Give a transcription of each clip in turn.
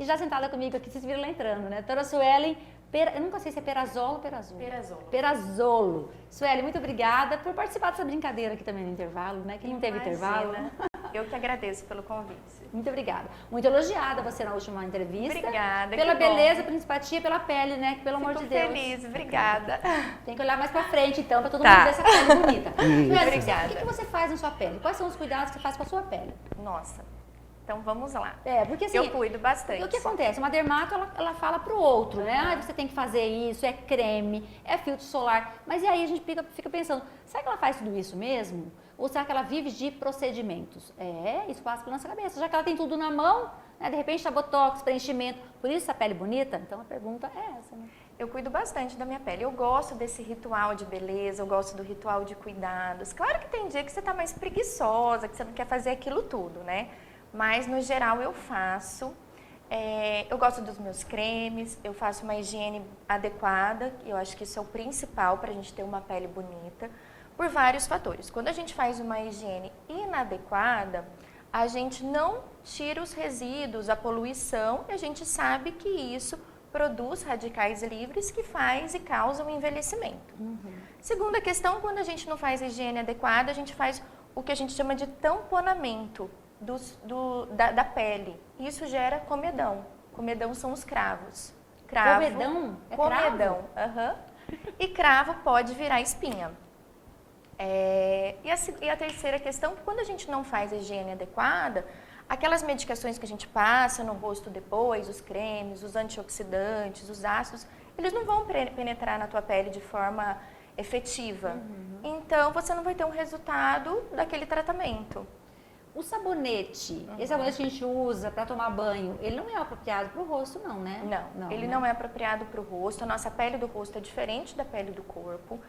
E já sentada comigo aqui, vocês viram ela entrando, né? Doutora Suelen, eu nunca sei se é Perazolo ou Perazolo. Perazolo. Suelen, muito obrigada por participar dessa brincadeira aqui também no intervalo, né? Que não teve intervalo. Eu que agradeço pelo convite. Muito obrigada. Muito elogiada você na última entrevista. Obrigada. Pela beleza, pela simpatia, pela pele, né? Que, pelo amor de Deus. Feliz, obrigada. Tem que olhar mais pra frente, então, pra todo mundo ver essa pele bonita. Obrigada. O que você faz na sua pele? Quais são os cuidados que você faz com a sua pele? Nossa, então vamos lá. Porque assim, eu cuido bastante. O que acontece? Uma dermato, ela fala pro outro, né? Ah, você tem que fazer isso, é creme, é filtro solar. Mas e aí a gente fica pensando, será que ela faz tudo isso mesmo? Ou será que ela vive de procedimentos? Isso passa pela nossa cabeça. Já que ela tem tudo na mão, né? De repente tá botox, preenchimento, por isso essa pele bonita? Então a pergunta é essa, né? Eu cuido bastante da minha pele. Eu gosto desse ritual de beleza, eu gosto do ritual de cuidados. Claro que tem dia que você tá mais preguiçosa, que você não quer fazer aquilo tudo, né? Mas no geral eu faço. Eu gosto dos meus cremes, eu faço uma higiene adequada, e eu acho que isso é o principal para a gente ter uma pele bonita. Por vários fatores. Quando a gente faz uma higiene inadequada, a gente não tira os resíduos, a poluição, e a gente sabe que isso produz radicais livres que faz e causa o envelhecimento. Segunda questão, quando a gente não faz a higiene adequada, a gente faz o que a gente chama de tamponamento da pele. Isso gera comedão. Comedão são os cravos. Comedão? Comedão. E cravo pode virar espinha. E a terceira questão, quando a gente não faz a higiene adequada, aquelas medicações que a gente passa no rosto depois, os cremes, os antioxidantes, os ácidos, eles não vão penetrar na tua pele de forma efetiva. Então, você não vai ter um resultado daquele tratamento. O sabonete, esse sabonete que a gente usa para tomar banho, ele não é apropriado para o rosto, não, né? Não, ele não é apropriado para o rosto. A nossa pele do rosto é diferente da pele do corpo.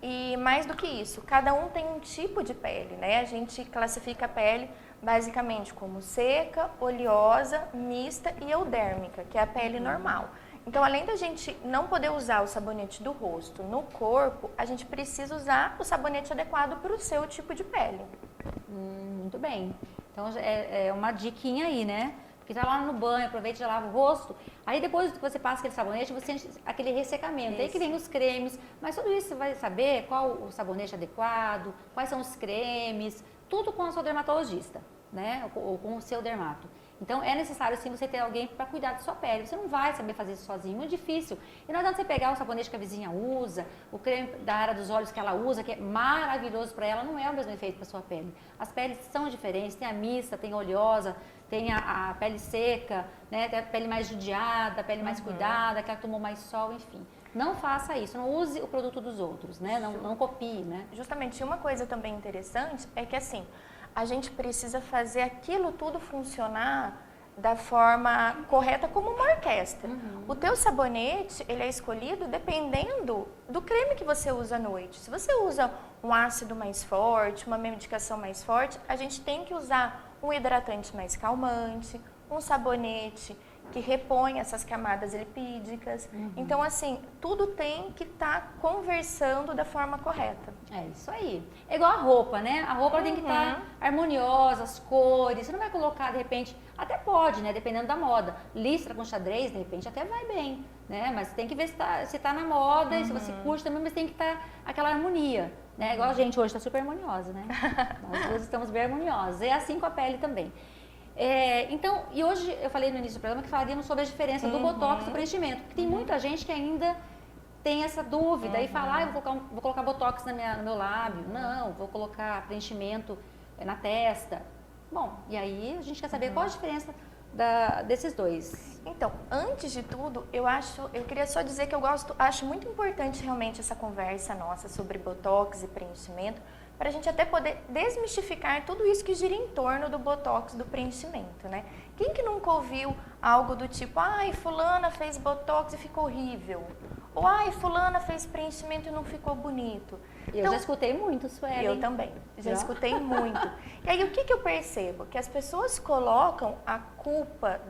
E mais do que isso, cada um tem um tipo de pele, né? A gente classifica a pele basicamente como seca, oleosa, mista e eudérmica, que é a pele normal. Então, além da gente não poder usar o sabonete do rosto no corpo, a gente precisa usar o sabonete adequado para o seu tipo de pele. Muito bem. Então, é uma diquinha aí, né? Porque tá lá no banho, aproveita e já lava o rosto. Aí depois que você passa aquele sabonete, você sente aquele ressecamento. Isso. Aí que vem os cremes. Mas tudo isso você vai saber qual o sabonete adequado, quais são os cremes, tudo com o seu dermatologista, né? Ou com o seu dermato. Então é necessário sim você ter alguém para cuidar da sua pele. Você não vai saber fazer isso sozinho, muito difícil. E não adianta você pegar o sabonete que a vizinha usa, o creme da área dos olhos que ela usa, que é maravilhoso para ela, não é o mesmo efeito para sua pele. As peles são diferentes, tem a mista, tem a oleosa, tem a pele seca, né? Tem a pele mais judiada, a pele mais cuidada, que ela tomou mais sol, enfim. Não faça isso, não use o produto dos outros, né? Não copie, né? Justamente, uma coisa também interessante é que assim, a gente precisa fazer aquilo tudo funcionar da forma correta como uma orquestra. O teu sabonete, ele é escolhido dependendo do creme que você usa à noite. Se você usa um ácido mais forte, uma medicação mais forte, a gente tem que usar um hidratante mais calmante, um sabonete que repõe essas camadas lipídicas. Então, assim, tudo tem que estar conversando da forma correta. É isso aí. É igual a roupa, né? A roupa tem que estar harmoniosa, as cores. Você não vai colocar, de repente, até pode, né? Dependendo da moda. Listra com xadrez, de repente, até vai bem, né? Mas tem que ver se tá na moda e se você curte também, mas tem que estar aquela harmonia, né? Igual a gente hoje está super harmoniosa, né? Nós duas estamos bem harmoniosas. É assim com a pele também. Então, e hoje eu falei no início do programa que falaríamos sobre a diferença do botox e do preenchimento, porque tem muita gente que ainda tem essa dúvida e fala, eu vou colocar botox no meu lábio, não, vou colocar preenchimento na testa. Bom, e aí a gente quer saber qual a diferença desses dois. Então, antes de tudo, eu queria só dizer que acho muito importante realmente essa conversa nossa sobre botox e preenchimento, para a gente até poder desmistificar tudo isso que gira em torno do botox, do preenchimento, né? Quem que nunca ouviu algo do tipo, ai, fulana fez botox e ficou horrível? Ou, ai, fulana fez preenchimento e não ficou bonito? Eu já escutei muito, Suelen. Eu também, já escutei muito. E aí, o que eu percebo? Que as pessoas colocam a culpa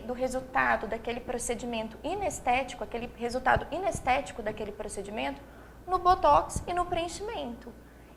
do resultado daquele procedimento inestético, aquele resultado inestético daquele procedimento, no botox e no preenchimento.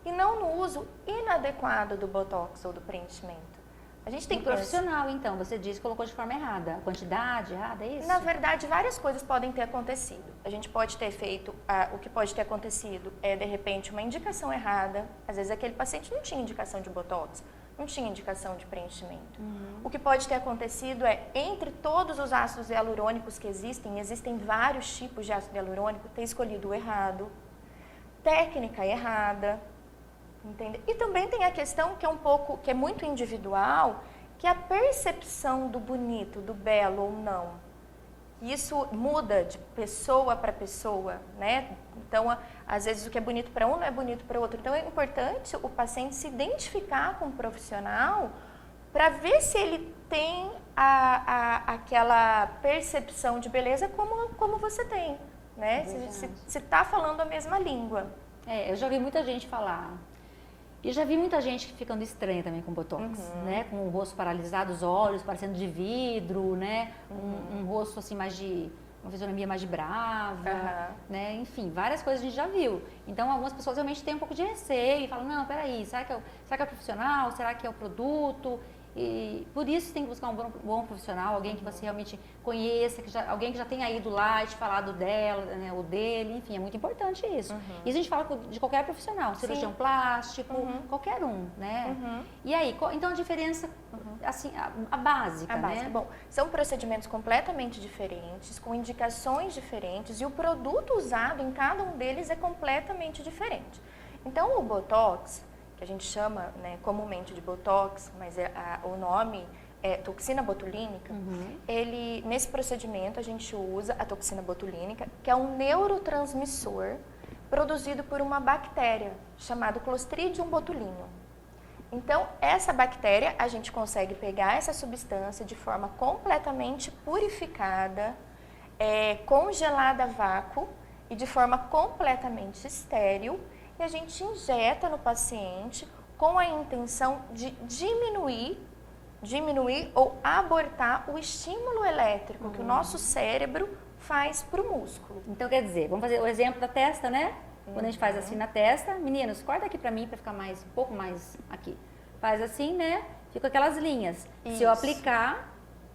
E não no uso inadequado do botox ou do preenchimento. A gente tem profissional, então, você disse que colocou de forma errada, a quantidade errada, é isso? Na verdade, várias coisas podem ter acontecido. A gente pode ter feito, o que pode ter acontecido é, de repente, uma indicação errada. Às vezes aquele paciente não tinha indicação de botox, não tinha indicação de preenchimento. O que pode ter acontecido é, entre todos os ácidos hialurônicos que existem vários tipos de ácido hialurônico, ter escolhido o errado, técnica errada. Entende? E também tem a questão que é muito individual, que é a percepção do bonito, do belo ou não. Isso muda de pessoa para pessoa, né? Então, às vezes o que é bonito para um não é bonito para o outro. Então, é importante o paciente se identificar com o profissional para ver se ele tem aquela percepção de beleza como você tem, né? Se está falando a mesma língua. Eu já vi muita gente falar. E já vi muita gente ficando estranha também com botox, né? Com o rosto paralisado, os olhos parecendo de vidro, né? Um rosto assim mais de... uma fisionomia mais de brava, né? Enfim, várias coisas a gente já viu. Então, algumas pessoas realmente têm um pouco de receio e falam, não, peraí, será que é o profissional? Será que é o produto? E por isso tem que buscar um bom profissional, alguém que você realmente conheça, alguém que já tenha ido lá e te falado dela, né, ou dele, enfim, é muito importante isso. Isso a gente fala de qualquer profissional, cirurgião plástico, qualquer um, né? E aí, então a diferença, assim, a básica, né? Bom, são procedimentos completamente diferentes, com indicações diferentes, e o produto usado em cada um deles é completamente diferente. Então, o Botox, que a gente chama, né, comumente de Botox, mas o nome é toxina botulínica, nesse procedimento a gente usa a toxina botulínica, que é um neurotransmissor produzido por uma bactéria chamada Clostridium botulinum. Então, essa bactéria, a gente consegue pegar essa substância de forma completamente purificada, congelada a vácuo e de forma completamente estéril, e a gente injeta no paciente com a intenção de diminuir ou abortar o estímulo elétrico que o nosso cérebro faz para o músculo. Então, quer dizer, vamos fazer o exemplo da testa, né? Quando a gente faz assim na testa, meninos, corta aqui pra mim pra ficar um pouco mais aqui. Faz assim, né? Fica aquelas linhas. Isso. Se eu aplicar,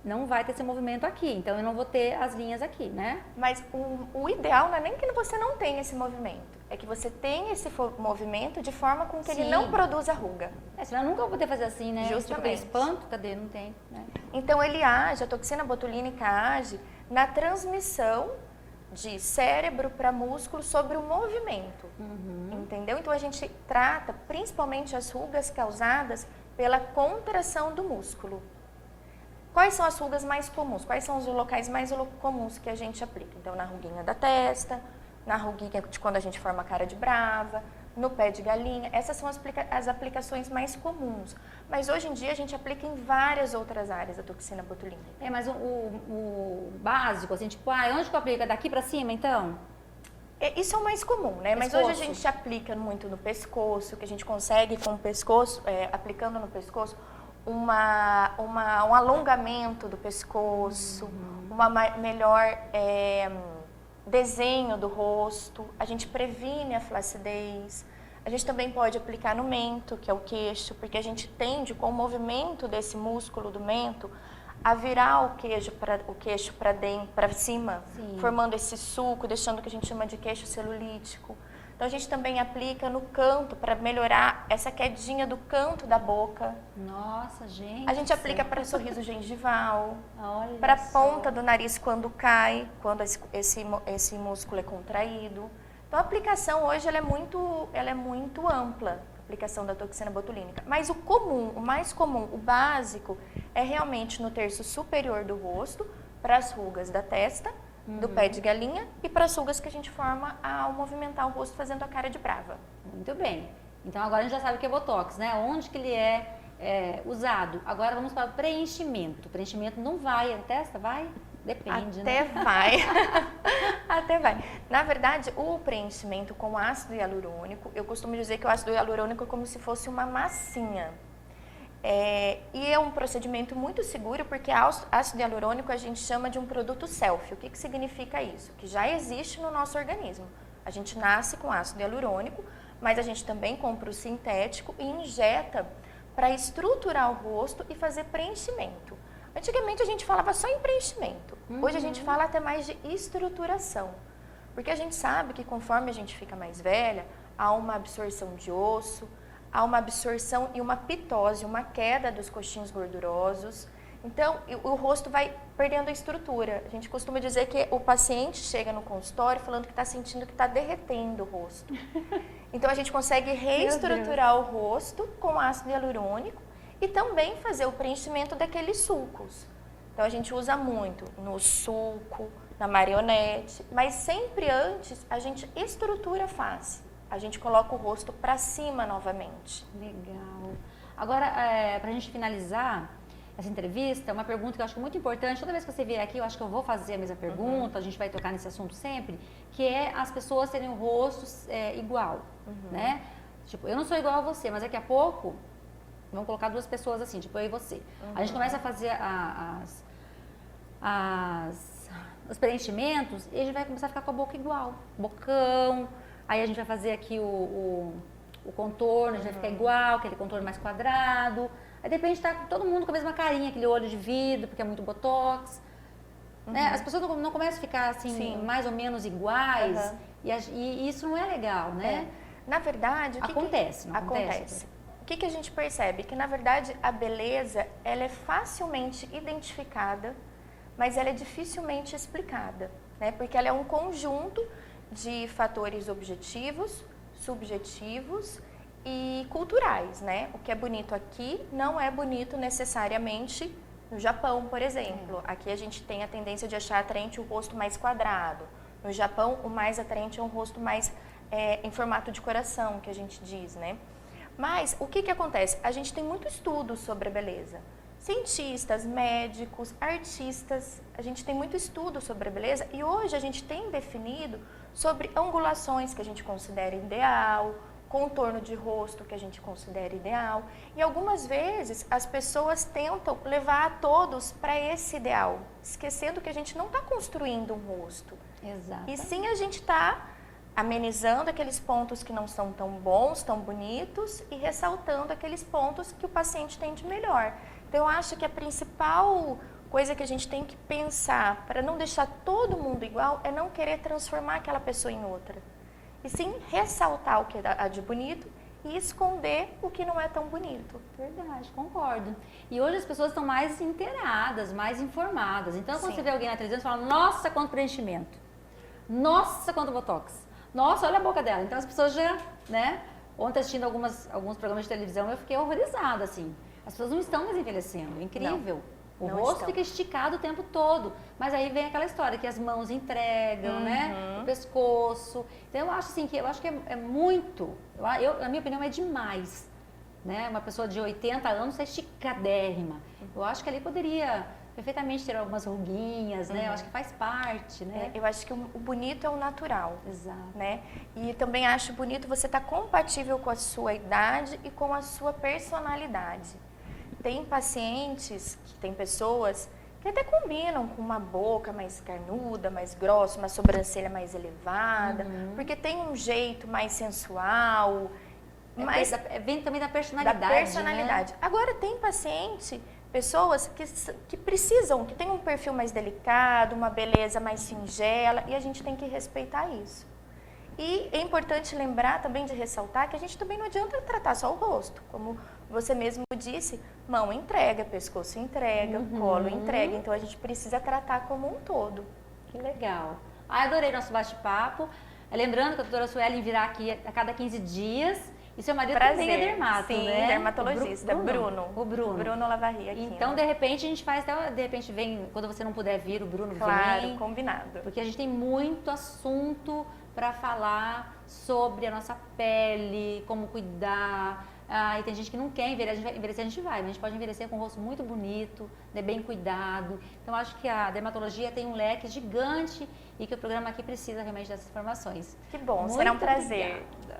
não vai ter esse movimento aqui, então eu não vou ter as linhas aqui, né? Mas o ideal não é nem que você não tenha esse movimento, é que você tenha esse movimento de forma com que ele não produza ruga. Senão eu nunca vou poder fazer assim, né? Justamente. Tipo, espanto, cadê? Não tem, né? Então a toxina botulínica age na transmissão de cérebro para músculo sobre o movimento, entendeu? Então a gente trata principalmente as rugas causadas pela contração do músculo. Quais são as rugas mais comuns? Quais são os locais mais comuns que a gente aplica? Então, na ruguinha da testa, na ruguinha de quando a gente forma a cara de brava, no pé de galinha. Essas são as aplicações mais comuns. Mas hoje em dia a gente aplica em várias outras áreas a toxina botulínica. Mas o básico, assim, tipo, onde que eu aplico? Daqui pra cima, então? Isso é o mais comum, né? Mas hoje a gente aplica muito no pescoço, que a gente consegue com o pescoço, aplicando no pescoço, um alongamento do pescoço, uma melhor desenho do rosto, a gente previne a flacidez. A gente também pode aplicar no mento, que é o queixo, porque a gente tende, com o movimento desse músculo do mento, a virar o queixo para cima, formando esse sulco, deixando o que a gente chama de queixo celulítico. Então, a gente também aplica no canto para melhorar essa quedinha do canto da boca. Nossa, gente. A gente aplica para sorriso gengival, para a ponta do nariz quando cai, quando esse músculo é contraído. Então, a aplicação hoje ela é muito ampla, a aplicação da toxina botulínica. Mas o mais comum, o básico, é realmente no terço superior do rosto, para as rugas da testa, do pé de galinha e para as rugas que a gente forma ao movimentar o rosto fazendo a cara de brava. Muito bem. Então agora a gente já sabe o que é Botox, né? Onde que ele é usado. Agora vamos para o preenchimento. O preenchimento não vai, a testa vai? Depende, Até né? vai. Até vai. Na verdade, o preenchimento com ácido hialurônico, eu costumo dizer que o ácido hialurônico é como se fosse uma massinha. E é um procedimento muito seguro porque ácido hialurônico a gente chama de um produto selfie. O que significa isso? Que já existe no nosso organismo. A gente nasce com ácido hialurônico, mas a gente também compra o sintético e injeta para estruturar o rosto e fazer preenchimento. Antigamente a gente falava só em preenchimento, hoje a gente fala até mais de estruturação, porque a gente sabe que conforme a gente fica mais velha, há uma absorção de osso, há uma absorção e uma pitose, uma queda dos coxins gordurosos. Então, o rosto vai perdendo a estrutura. A gente costuma dizer que o paciente chega no consultório falando que está sentindo que está derretendo o rosto. Então, a gente consegue reestruturar o rosto com ácido hialurônico e também fazer o preenchimento daqueles sulcos. Então, a gente usa muito no sulco, na marionete, mas sempre antes a gente estrutura a face. A gente coloca o rosto para cima novamente. Legal. Agora, para a gente finalizar essa entrevista, uma pergunta que eu acho muito importante, toda vez que você vier aqui, eu acho que eu vou fazer a mesma pergunta, a gente vai tocar nesse assunto sempre, que é as pessoas terem o rosto igual, né? Tipo, eu não sou igual a você, mas daqui a pouco, vamos colocar duas pessoas assim, tipo eu e você. A gente começa a fazer os preenchimentos e a gente vai começar a ficar com a boca igual, bocão, aí a gente vai fazer aqui o contorno, a gente vai ficar igual, aquele contorno mais quadrado. Aí de repente tá todo mundo com a mesma carinha, aquele olho de vidro, porque é muito botox. Né? As pessoas não começam a ficar assim, mais ou menos iguais, e isso não é legal, né? Na verdade, acontece. O que a gente percebe? Que na verdade a beleza, ela é facilmente identificada, mas ela é dificilmente explicada, né? Porque ela é um conjunto de fatores objetivos, subjetivos e culturais, né? O que é bonito aqui não é bonito necessariamente no Japão, por exemplo. Aqui a gente tem a tendência de achar atraente o rosto mais quadrado. No Japão, o mais atraente é um rosto mais em formato de coração, que a gente diz, né? Mas o que acontece? A gente tem muito estudo sobre a beleza. Cientistas, médicos, artistas, a gente tem muito estudo sobre a beleza e hoje a gente tem definido sobre angulações que a gente considera ideal, contorno de rosto que a gente considera ideal. E algumas vezes as pessoas tentam levar todos para esse ideal, esquecendo que a gente não está construindo um rosto. Exato. E sim a gente está amenizando aqueles pontos que não são tão bons, tão bonitos e ressaltando aqueles pontos que o paciente tem de melhor. Então eu acho que a principal coisa que a gente tem que pensar para não deixar todo mundo igual é não querer transformar aquela pessoa em outra. E sim ressaltar o que é de bonito e esconder o que não é tão bonito. Verdade, concordo. E hoje as pessoas estão mais inteiradas, mais informadas. Então quando você vê alguém na televisão, você fala, nossa, quanto preenchimento. Nossa, quanto botox. Nossa, olha a boca dela. Então as pessoas já, né? Ontem assistindo alguns programas de televisão, eu fiquei horrorizada, assim. As pessoas não estão mais envelhecendo, é incrível. O rosto fica esticado o tempo todo. Mas aí vem aquela história que as mãos entregam, né? O pescoço. Então eu acho assim, que é muito. A minha opinião é demais. Né? Uma pessoa de 80 anos é esticadérrima. Eu acho que ali poderia perfeitamente ter algumas ruguinhas, né? Eu acho que faz parte, né? Eu acho que o bonito é o natural. Exato. Né? E também acho bonito você estar compatível com a sua idade e com a sua personalidade. Tem pacientes, tem pessoas que até combinam com uma boca mais carnuda, mais grossa, uma sobrancelha mais elevada, porque tem um jeito mais sensual. Mas vem também da personalidade. Né? Agora tem pessoas que precisam, que tem um perfil mais delicado, uma beleza mais singela, e a gente tem que respeitar isso. E é importante lembrar também de ressaltar que a gente também não adianta tratar só o rosto, como você mesmo disse, mão entrega, pescoço entrega, colo entrega, então a gente precisa tratar como um todo. Que legal. Adorei nosso bate-papo. Lembrando que a doutora Suelen virá aqui a cada 15 dias. E seu marido também é dermato, sim, né? Dermatologista, O Bruno. Bruno Lavarria aqui. Então, de repente, a gente faz até, de repente, vem, quando você não puder vir, o Bruno vem. Claro, combinado. Porque a gente tem muito assunto para falar sobre a nossa pele, como cuidar. E tem gente que não quer envelhecer, a gente vai, mas a gente pode envelhecer com um rosto muito bonito, né, bem cuidado. Então, acho que a dermatologia tem um leque gigante e que o programa aqui precisa realmente dessas informações. Que bom, será um prazer. Obrigada.